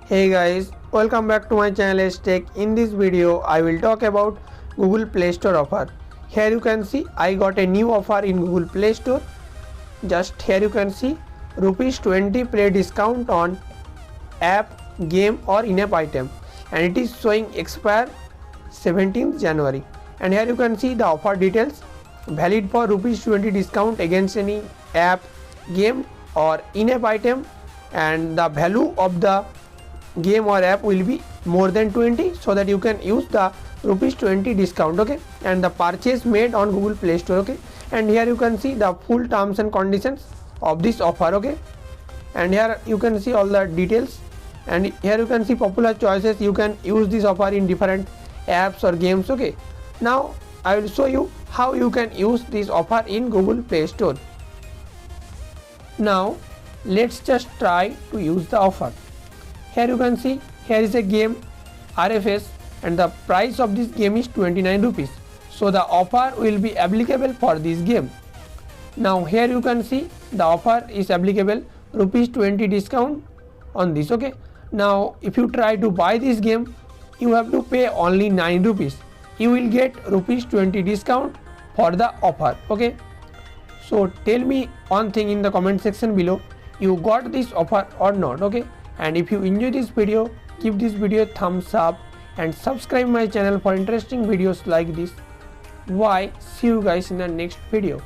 Hey guys, welcome back to my channel Teck. In this video I will talk about Google Play Store offer. Here you can see I got a new offer in Google Play Store. Just here you can see rupees 20 play discount on app, game or in-app item, and it is showing expire 17th January. And here you can see the offer details, valid for rupees 20 discount against any app, game or in-app item, and the value of the game or app will be more than 20, so that you can use the rupees 20 discount. Okay, and the purchase made on Google Play Store. Okay, and here you can see the full terms and conditions of this offer. Okay, and here you can see all the details, and here you can see popular choices. You can use this offer in different apps or games. Okay, now I will show you how you can use this offer in Google Play Store. Now let's just try to use the offer. Here you can see here is a game RFS, and the price of this game is 29 rupees. So the offer will be applicable for this game. Now here you can see the offer is applicable rupees 20 discount on this. Okay, now if you try to buy this game, you have to pay only 9 rupees. You will get rupees 20 discount for the offer. Okay, so tell me one thing in the comment section below, you got this offer or not. Okay, and if you enjoy this video, give this video a thumbs up and subscribe my channel for interesting videos like this. Bye, see you guys in the next video.